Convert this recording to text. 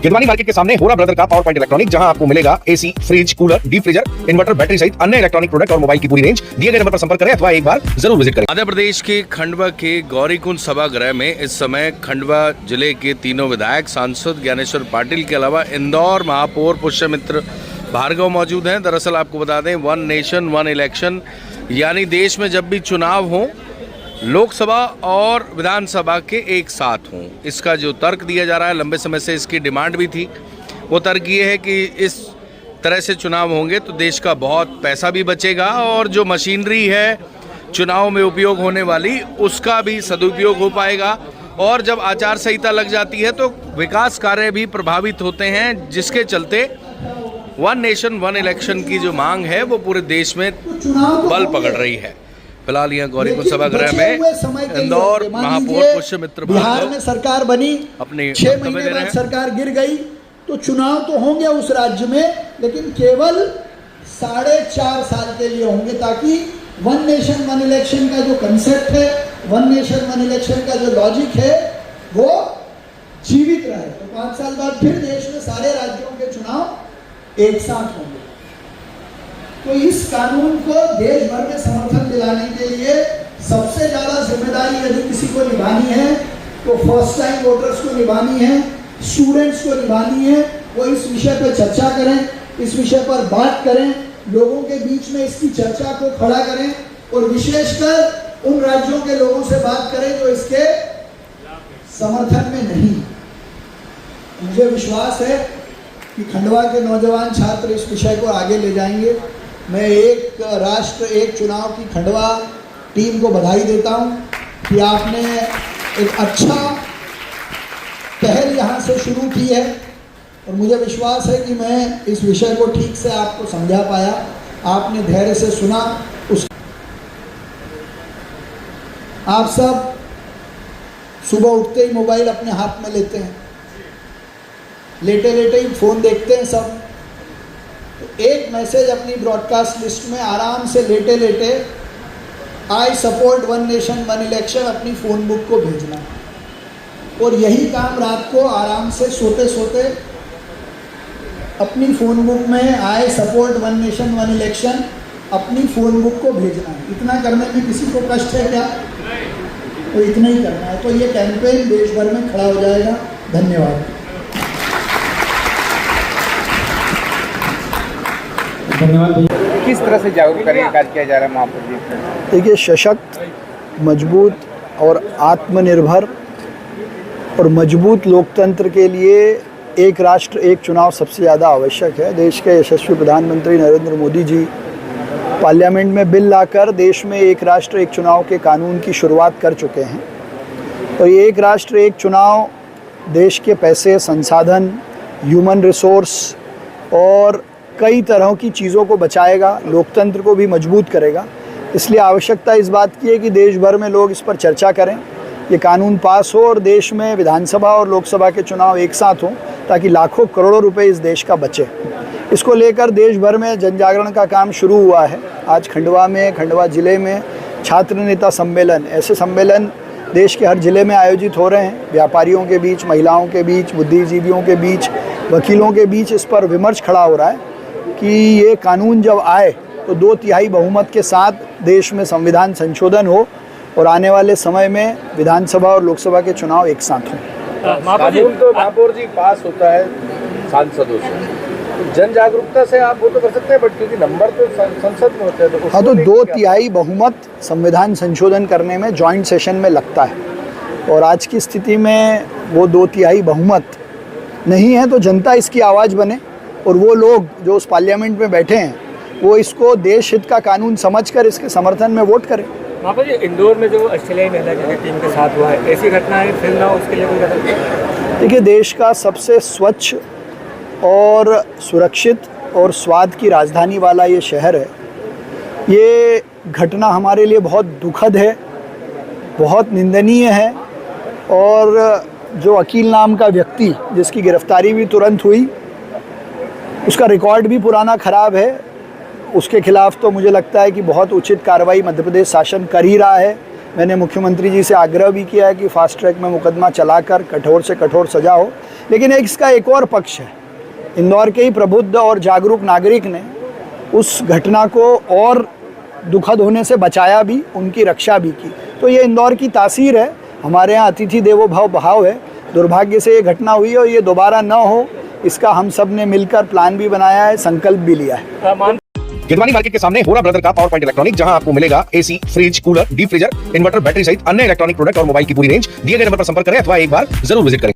Girwani market के सामने होरा ब्रदर का पावर पॉइंट इलेक्ट्रॉनिक, जहां आपको मिलेगा AC, fridge, cooler, deep freezer, inverter, battery सहित अन्य इलेक्ट्रॉनिक प्रोडक्ट और मोबाइल की पूरी रेंज। दिए गए नंबर पर संपर्क करें अथवा एक बार जरूर विजिट करें। मध्य प्रदेश के खंडवा के गौरीकुंड सभागृह में इस समय खंडवा जिले के तीनों विधायक, सांसद ज्ञानेश्वर पाटिल के अलावा इंदौर महापौर पुष्यमित्र भार्गव मौजूद हैं। दरअसल आपको बता दें, वन नेशन वन इलेक्शन यानी देश में जब भी चुनाव हो, लोकसभा और विधानसभा के एक साथ हों, इसका जो तर्क दिया जा रहा है, लंबे समय से इसकी डिमांड भी थी। वो तर्क ये है कि इस तरह से चुनाव होंगे तो देश का बहुत पैसा भी बचेगा और जो मशीनरी है चुनाव में उपयोग होने वाली, उसका भी सदुपयोग हो पाएगा। और जब आचार संहिता लग जाती है तो विकास कार्य भी प्रभावित होते हैं, जिसके चलते वन नेशन वन इलेक्शन की जो मांग है वो पूरे देश में बल पकड़ रही है। फिलहाल यहाँ गौरीकुंड सभागृह में इंदौर महापौर पुष्यमित्र बिहार में सरकार बनी, अपने 6 महीने बाद सरकार गिर गई, तो चुनाव तो होंगे उस राज्य में, लेकिन केवल 4.5 साल के लिए होंगे, ताकि वन नेशन वन इलेक्शन का जो कंसेप्ट है, वन नेशन वन इलेक्शन का जो लॉजिक है, वो जीवित रहे। तो 5 साल बाद फिर देश में सारे राज्यों के चुनाव एक साथ होंगे। तो इस कानून को देश भर में समर्थन दिलाने के लिए सबसे ज्यादा जिम्मेदारी यदि किसी को निभानी है तो फर्स्ट टाइम वोटर्स को निभानी है, स्टूडेंट्स को निभानी है। वो इस विषय पर चर्चा करें, इस विषय पर बात करें, लोगों के बीच में इसकी चर्चा को खड़ा करें और विशेषकर उन राज्यों के लोगों से बात करें जो इसके समर्थन में नहीं। मुझे विश्वास है कि खंडवा के नौजवान छात्र इस विषय को आगे ले जाएंगे। मैं एक राष्ट्र एक चुनाव की खंडवा टीम को बधाई देता हूं कि आपने एक अच्छा पहल यहां से शुरू की है और मुझे विश्वास है कि मैं इस विषय को ठीक से आपको समझा पाया, आपने धैर्य से सुना। आप सब सुबह उठते ही मोबाइल अपने हाथ में लेते हैं, लेटे लेटे ही फ़ोन देखते हैं सब। तो एक मैसेज अपनी ब्रॉडकास्ट लिस्ट में आराम से लेटे लेटे I support one nation one election अपनी फ़ोन बुक को भेजना, और यही काम रात को आराम से सोते सोते अपनी फ़ोन बुक में I support one nation one election अपनी फ़ोन बुक को भेजना है। इतना करने में किसी को कष्ट है क्या? तो इतना ही करना है। तो ये कैंपेन देश भर में खड़ा हो जाएगा। धन्यवाद। धन्यवाद। किस तरह से जागरूक करने का कार्य किया जा रहा है महापौर जी? देखिए, सशक्त, मजबूत और आत्मनिर्भर और मजबूत लोकतंत्र के लिए एक राष्ट्र एक चुनाव सबसे ज़्यादा आवश्यक है। देश के यशस्वी प्रधानमंत्री नरेंद्र मोदी जी पार्लियामेंट में बिल लाकर देश में एक राष्ट्र एक चुनाव के कानून की शुरुआत कर चुके हैं। और ये एक राष्ट्र एक चुनाव देश के पैसे, संसाधन, ह्यूमन रिसोर्स और कई तरह की चीज़ों को बचाएगा, लोकतंत्र को भी मजबूत करेगा। इसलिए आवश्यकता इस बात की है कि देश भर में लोग इस पर चर्चा करें, ये कानून पास हो और देश में विधानसभा और लोकसभा के चुनाव एक साथ हों, ताकि लाखों करोड़ों रुपए इस देश का बचे। इसको लेकर देश भर में जन जागरण का काम शुरू हुआ है। आज खंडवा में, खंडवा ज़िले में छात्र नेता सम्मेलन, ऐसे सम्मेलन देश के हर ज़िले में आयोजित हो रहे हैं। व्यापारियों के बीच, महिलाओं के बीच, बुद्धिजीवियों के बीच, वकीलों के बीच इस पर विमर्श खड़ा हो रहा है कि ये कानून जब आए तो 2/3 बहुमत के साथ देश में संविधान संशोधन हो और आने वाले समय में विधानसभा और लोकसभा के चुनाव एक साथ हों। कानून तो महापौर जी पास होता है सांसदों से, तो जन जागरूकता से आप वो तो कर सकते हैं, बट क्योंकि नंबर तो संसद में होते हैं तो हाँ, तो 2/3 बहुमत संविधान संशोधन करने में जॉइंट सेशन में लगता है, और आज की स्थिति में वो 2/3 बहुमत नहीं है। तो जनता इसकी आवाज़ बने और वो लोग जो उस पार्लियामेंट में बैठे हैं वो इसको देश हित का कानून समझकर इसके समर्थन में वोट करें। महापौर जी, इंदौर में जो ऑस्ट्रेलियाई महिला क्रिकेट टीम के साथ हुआ है, ऐसी घटनाएं फिर ना, उसके लिए कोई कदम? देखिए, देश का सबसे स्वच्छ और सुरक्षित और स्वाद की राजधानी वाला ये शहर है। ये घटना हमारे लिए बहुत दुखद है, बहुत निंदनीय है, और जो अकील नाम का व्यक्ति जिसकी गिरफ्तारी भी तुरंत हुई, उसका रिकॉर्ड भी पुराना ख़राब है। उसके खिलाफ़ तो मुझे लगता है कि बहुत उचित कार्रवाई मध्य प्रदेश शासन कर ही रहा है। मैंने मुख्यमंत्री जी से आग्रह भी किया है कि फास्ट ट्रैक में मुकदमा चलाकर कठोर से कठोर सजा हो। लेकिन इसका एक और पक्ष है, इंदौर के ही प्रबुद्ध और जागरूक नागरिक ने उस घटना को और दुखद होने से बचाया भी, उनकी रक्षा भी की। तो ये इंदौर की तासीर है, हमारे यहाँ अतिथि देवो भव भाव है। दुर्भाग्य से ये घटना हुई और ये दोबारा न हो, इसका हम सब ने मिलकर प्लान भी बनाया है, संकल्प भी लिया है। गिरवानी मार्केट के सामने होरा ब्रदर का पावर पॉइंट इलेक्ट्रॉनिक, जहां आपको मिलेगा AC, fridge, cooler, deep freezer, inverter, battery सहित अन्य इलेक्ट्रॉनिक प्रोडक्ट और मोबाइल की पूरी रेंज। दिए गए नंबर पर संपर्क करें अथवा एक बार जरूर विजिट करें।